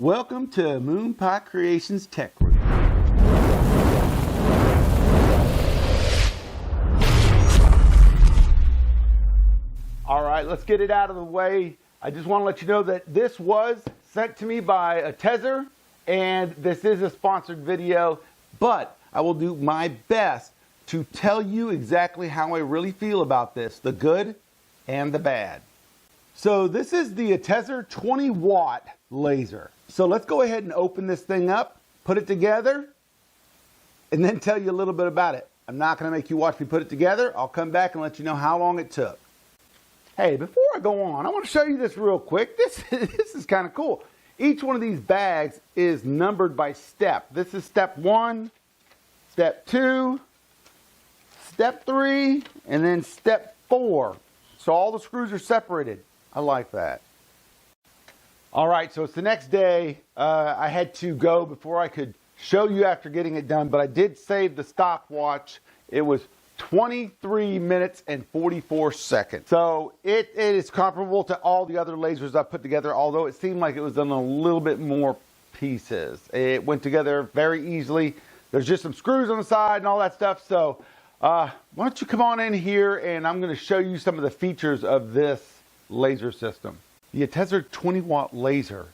Welcome to Moonpie Creations Tech Room. All right, let's get it out of the way. I just want to let you know that this was sent to me by Atezr, and this is a sponsored video, but I will do my best to tell you exactly how I really feel about this, the good and the bad. So this is the Atezr 20 watt laser. So let's go ahead and open this thing up, put it together, and then tell you a little bit about it. I'm not going to make you watch me put it together. I'll come back and let you know how long it took. Hey, before I go on, I want to show you this real quick. This is kind of cool. Each one of these bags is numbered by step. This is step 1, step 2, step 3, and then step 4. So all the screws are separated. I like that. All right, so it's the next day. I had to go before I could show you after getting it done, but I did save the stopwatch. It was 23 minutes and 44 seconds. So it is comparable to all the other lasers I put together, although it seemed like it was done a little bit more pieces. It went together very easily. There's just some screws on the side and all that stuff. So why don't you come on in here and I'm going to show you some of the features of this laser system. The Atezr 20 watt laser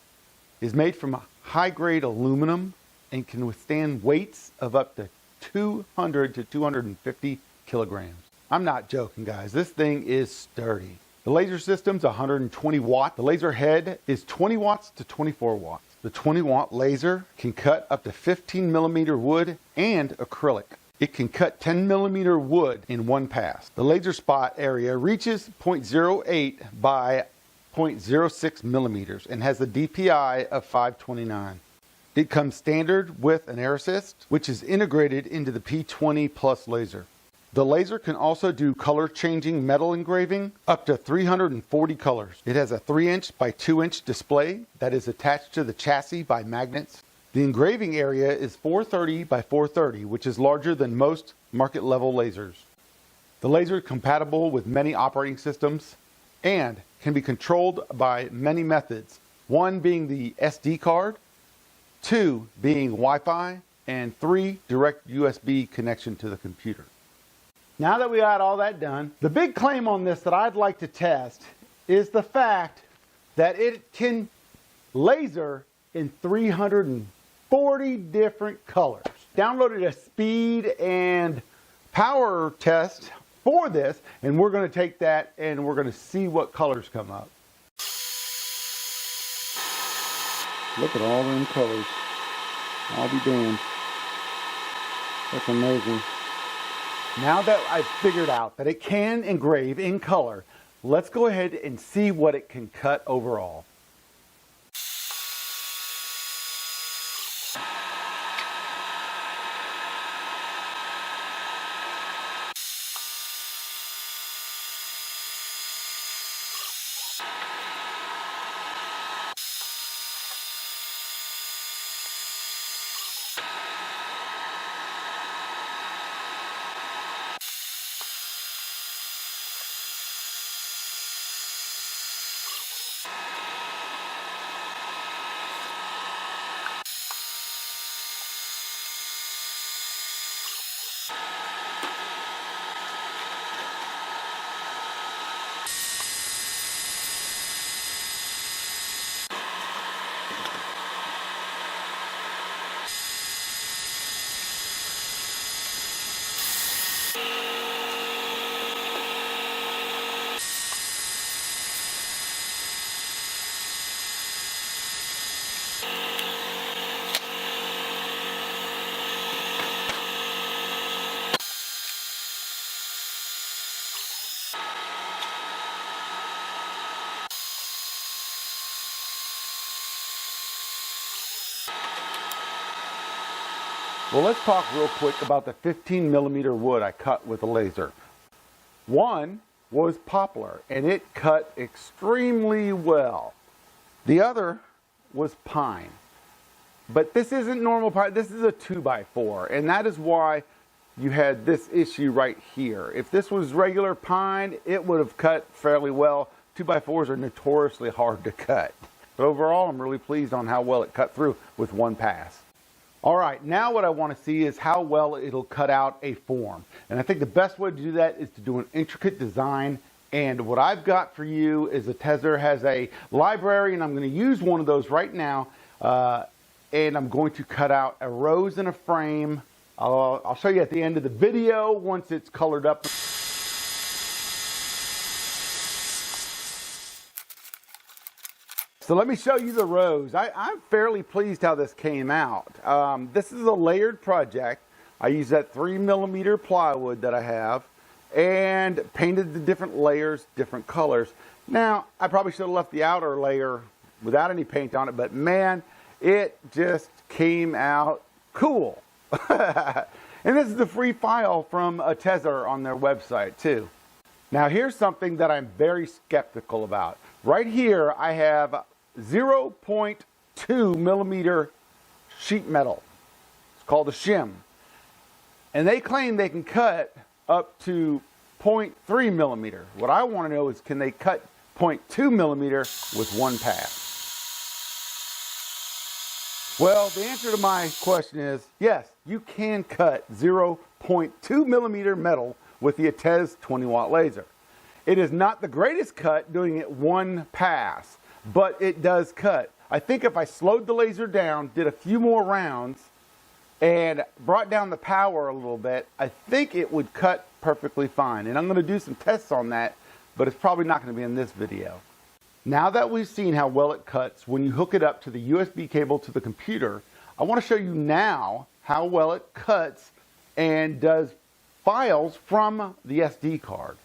is made from high-grade aluminum and can withstand weights of up to 200 to 250 kilograms. I'm not joking, guys. This thing is sturdy. The laser system's 120 watt. The laser head is 20 watts to 24 watts. The 20 watt laser can cut up to 15 millimeter wood and acrylic. It can cut 10 millimeter wood in one pass. The laser spot area reaches 0.08 by 0.06 millimeters and has a DPI of 529. It comes standard with an air assist, which is integrated into the P20 PLUS laser. The laser can also do color changing metal engraving up to 340 colors. It has a 3-inch by 2-inch display that is attached to the chassis by magnets. The engraving area is 430 by 430, which is larger than most market level lasers. The laser is compatible with many operating systems and can be controlled by many methods, one being the SD card, 2 being Wi-Fi, and 3 direct USB connection to the computer. Now that we got all that done, the big claim on this that I'd like to test is the fact that it can laser in 340 different colors. Downloaded a speed and power test for this, and we're going to take that and we're going to see what colors come up. Look at all them colors. I'll be damned. That's amazing. Now that I've figured out that it can engrave in color, let's go ahead and see what it can cut overall. Well, let's talk real quick about the 15 millimeter wood I cut with a laser. One was Poplar, and it cut extremely well. The other was pine. But this isn't normal pine, this is a 2x4, and that is why you had this issue right here. If this was regular pine, it would have cut fairly well. 2x4s are notoriously hard to cut. But overall, I'm really pleased on how well it cut through with one pass. All right, now what I want to see is how well it'll cut out a form. And I think the best way to do that is to do an intricate design. And what I've got for you is Atezr has a library, and I'm going to use one of those right now. And I'm going to cut out a rose in a frame. I'll show you at the end of the video once it's colored up. So let me show you the rose. I'm fairly pleased how this came out. This is a layered project. I used that 3mm plywood that I have and painted the different layers, different colors. Now, I probably should have left the outer layer without any paint on it, but man, it just came out cool. And this is the free file from Atezr on their website too. Now here's something that I'm very skeptical about. Right here I have 0.2mm sheet metal. It's called a shim. And they claim they can cut up to 0.3mm. What I want to know is, can they cut 0.2mm with one pass? Well, the answer to my question is yes, you can cut 0.2mm metal with the Atezr 20-watt laser. It is not the greatest cut doing it one pass, but it does cut. I think if I slowed the laser down, did a few more rounds, and brought down the power a little bit, I think it would cut perfectly fine. And I'm going to do some tests on that, but it's probably not going to be in this video. Now that we've seen how well it cuts when you hook it up to the USB cable to the computer, I want to show you now how well it cuts and does files from the SD card.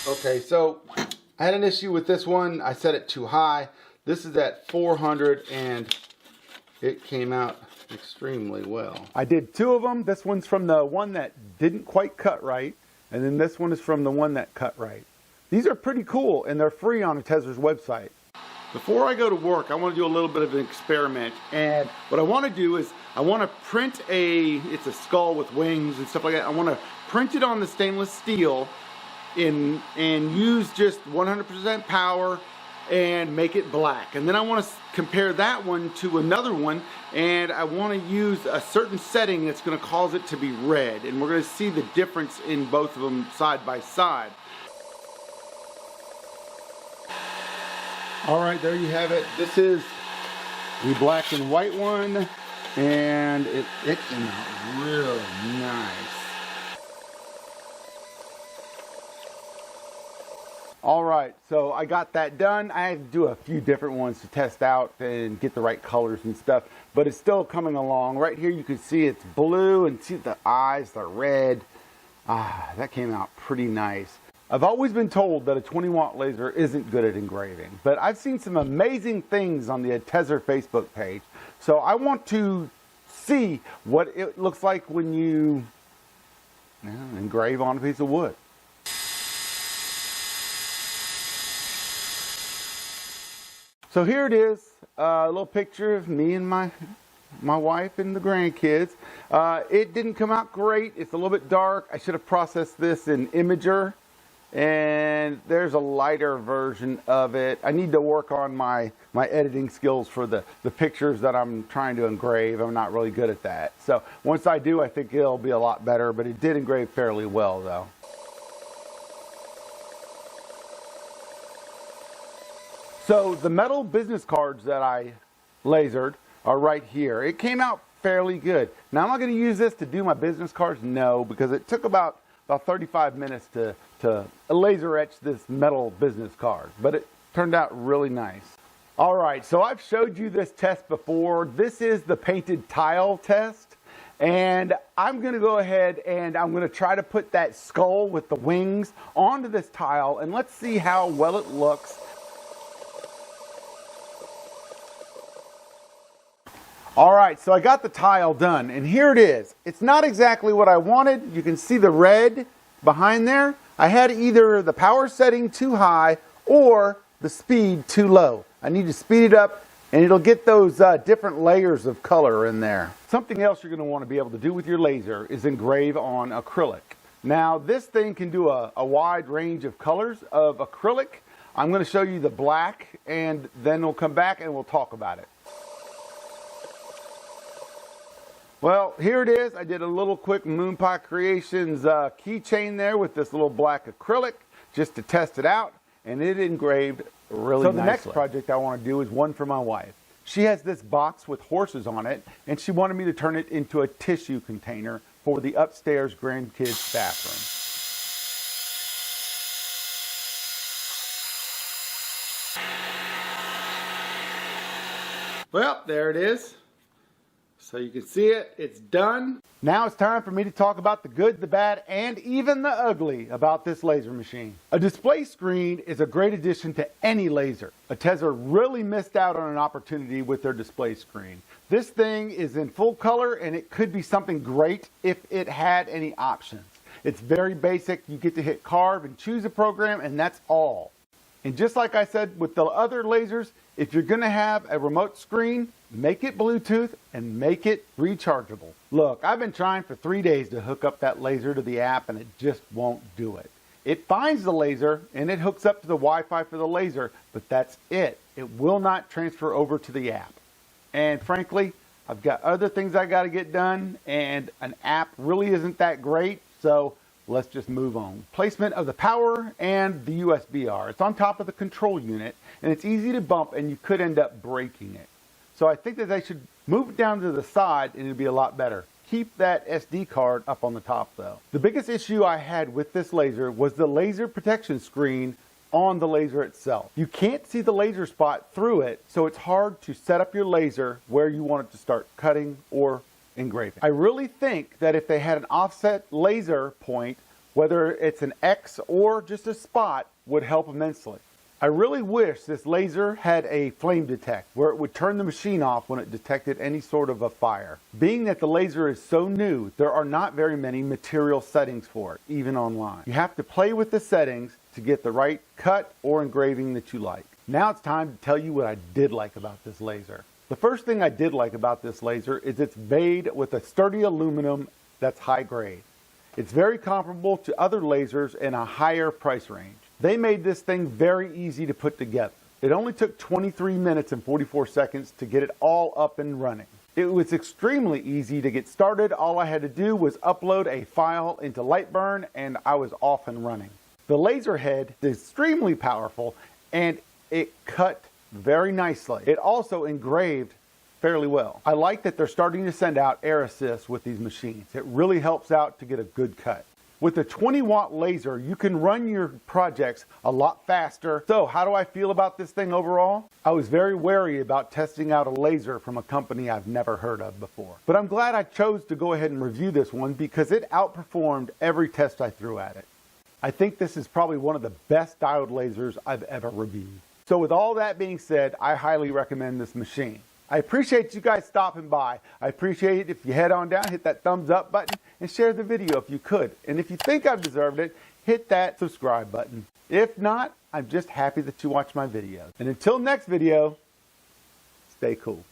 Okay, so I had an issue with this one. I set it too high. This is at 400 and it came out extremely well. I did two of them. This one's from the one that didn't quite cut right, and then this one is from the one that cut right. These are pretty cool, and they're free on Atezr's website. Before I go to work, I want to do a little bit of an experiment, and what I want to do is I want to print it's a skull with wings and stuff like that. I want to print it on the stainless steel and use just 100% power and make it black. And then I want to compare that one to another one, and I want to use a certain setting that's going to cause it to be red, and we're going to see the difference in both of them side by side. All right, there you have it. This is the black and white one, and it came out really nice. All right, so I got that done. I had to do a few different ones to test out and get the right colors and stuff, but it's still coming along. Right here you can see it's blue, and see the eyes, they're red. That came out pretty nice. I've always been told that a 20-watt laser isn't good at engraving, but I've seen some amazing things on the Atezr Facebook page, so I want to see what it looks like when you engrave on a piece of wood. So here it is, a little picture of me and my wife and the grandkids. It didn't come out great. It's a little bit dark. I should have processed this in Imager, and there's a lighter version of it. I need to work on my editing skills for the pictures that I'm trying to engrave. I'm not really good at that. So once I do, I think it'll be a lot better, but it did engrave fairly well though. So the metal business cards that I lasered are right here. It came out fairly good. Now, am I going to use this to do my business cards? No, because it took about 35 minutes to laser etch this metal business card, but it turned out really nice. All right, so I've showed you this test before. This is the painted tile test, and I'm going to go ahead and I'm going to try to put that skull with the wings onto this tile, and let's see how well it looks. All right, so I got the tile done, and here it is. It's not exactly what I wanted. You can see the red behind there. I had either the power setting too high or the speed too low. I need to speed it up, and it'll get those different layers of color in there. Something else you're going to want to be able to do with your laser is engrave on acrylic. Now this thing can do a wide range of colors of acrylic. I'm going to show you the black and then we'll come back and we'll talk about it. Well, here it is. I did a little quick Moonpie Creations keychain there with this little black acrylic just to test it out, and it engraved really nicely. So the next project I want to do is one for my wife. She has this box with horses on it, and she wanted me to turn it into a tissue container for the upstairs grandkids' bathroom. Well, there it is. So you can see it, it's done. Now it's time for me to talk about the good, the bad, and even the ugly about this laser machine. A display screen is a great addition to any laser. Atezr really missed out on an opportunity with their display screen. This thing is in full color and it could be something great if it had any options. It's very basic. You get to hit carve and choose a program and that's all. And just like I said with the other lasers, if you're going to have a remote screen, make it Bluetooth and make it rechargeable. Look, I've been trying for 3 days to hook up that laser to the app and it just won't do it. It finds the laser and it hooks up to the Wi-Fi for the laser, but that's it. It will not transfer over to the app. And frankly, I've got other things I got to get done and an app really isn't that great, so let's just move on. Placement of the power and the USB-R. It's on top of the control unit and it's easy to bump and you could end up breaking it. So I think that they should move it down to the side and it'll be a lot better. Keep that SD card up on the top though. The biggest issue I had with this laser was the laser protection screen on the laser itself. You can't see the laser spot through it, so it's hard to set up your laser where you want it to start cutting or engraving. I really think that if they had an offset laser point, whether it's an X or just a spot, would help immensely. I really wish this laser had a flame detect where it would turn the machine off when it detected any sort of a fire. Being that the laser is so new, there are not very many material settings for it, even online. You have to play with the settings to get the right cut or engraving that you like. Now it's time to tell you what I did like about this laser. The first thing I did like about this laser is it's made with a sturdy aluminum that's high grade. It's very comparable to other lasers in a higher price range. They made this thing very easy to put together. It only took 23 minutes and 44 seconds to get it all up and running. It was extremely easy to get started. All I had to do was upload a file into Lightburn and I was off and running. The laser head is extremely powerful and it cut very nicely. It also engraved fairly well. I like that they're starting to send out air assist with these machines. It really helps out to get a good cut. With a 20-watt laser, you can run your projects a lot faster. So how do I feel about this thing overall? I was very wary about testing out a laser from a company I've never heard of before. But I'm glad I chose to go ahead and review this one because it outperformed every test I threw at it. I think this is probably one of the best diode lasers I've ever reviewed. So with all that being said, I highly recommend this machine. I appreciate you guys stopping by. I appreciate it if you head on down, hit that thumbs up button, and share the video if you could. And if you think I've deserved it, hit that subscribe button. If not, I'm just happy that you watched my videos. And until next video, stay cool.